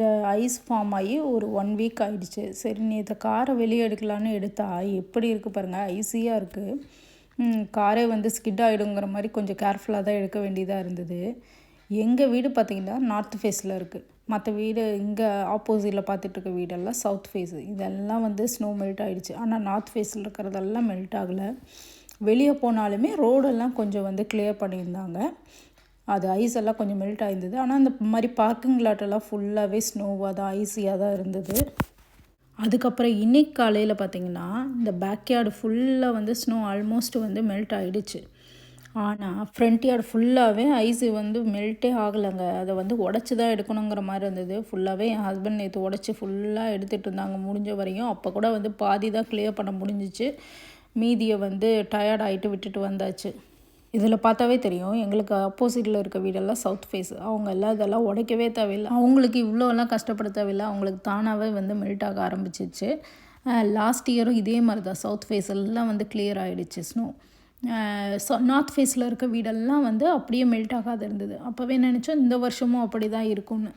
இந்த ice form ஆகி ஒரு 1 வீக் ஆகிடுச்சு. சரி நேற்று காரை வெளியே எடுக்கலான்னு எடுத்தா எப்படி இருக்குது பாருங்கள், ஐஸியாக இருக்குது. காரே வந்து ஸ்கிட் ஆகிடுங்கிற மாதிரி கொஞ்சம் கேர்ஃபுல்லாக தான் எடுக்க வேண்டியதாக இருந்தது. எங்கள் வீடு பார்த்திங்கன்னா நார்த் ஃபேஸில் இருக்குது. மற்ற வீடு இங்கே ஆப்போசிட்டில் பார்த்துட்ருக்க வீடெல்லாம் சவுத் ஃபேஸு. இதெல்லாம் வந்து ஸ்னோ மெல்ட் ஆகிடுச்சு. ஆனால் நார்த் ஃபேஸில் இருக்கிறதெல்லாம் மெல்ட் ஆகலை. வெளியே போனாலுமே ரோடெல்லாம் கொஞ்சம் வந்து கிளியர் பண்ணியிருந்தாங்க. அது ஐஸ் எல்லாம் கொஞ்சம் மெல்ட் ஆகிருந்தது. ஆனால் அந்த மாதிரி பார்க்கிங் லாட்டெல்லாம் ஃபுல்லாகவே ஸ்னோவாக தான், ஐஸியாக தான் இருந்தது. அதுக்கப்புறம் இன்றைக்கி காலையில் பார்த்திங்கன்னா இந்த பேக்யார்டு ஃபுல்லாக வந்து ஸ்னோ ஆல்மோஸ்ட் வந்து மெல்ட் ஆகிடுச்சு. ஆனால் ஃப்ரண்ட் யார்டு ஃபுல்லாகவே ஐஸு வந்து மெல்ட்டே ஆகலைங்க. அதை வந்து உடச்சி தான் எடுக்கணுங்கிற மாதிரி இருந்தது. ஃபுல்லாகவே என் ஹஸ்பண்ட் நேற்று உடச்சி ஃபுல்லாக எடுத்துகிட்டு இருந்தாங்க முடிஞ்ச வரையும். அப்போ கூட வந்து பாதி தான் கிளியர் பண்ண முடிஞ்சிச்சு. மீதியை வந்து டயர்ட் ஆகிட்டு விட்டுட்டு வந்தாச்சு. இதில் பார்த்தாவே தெரியும், எங்களுக்கு ஆப்போசிட்டில் இருக்க வீடெல்லாம் சவுத் ஃபேஸ். அவங்க எல்லாம் இதெல்லாம் உடைக்கவே தேவையில்லை, அவங்களுக்கு இவ்வளோலாம் கஷ்டப்பட தேவையில்லை. அவங்களுக்கு தானாகவே வந்து மெல்ட் ஆக ஆரம்பிச்சிச்சு. லாஸ்ட் இயரும் இதே மாதிரி தான் சவுத் ஃபேஸ் எல்லாம் வந்து கிளியர் ஆகிடுச்சு ஸ்னோ. நார்த் ஃபேஸில் இருக்க வீடெல்லாம் வந்து அப்படியே மெல்ட் ஆகாது இருந்தது. அப்போவே நினச்சோம் இந்த வருஷமும் அப்படி தான் இருக்கும்னு.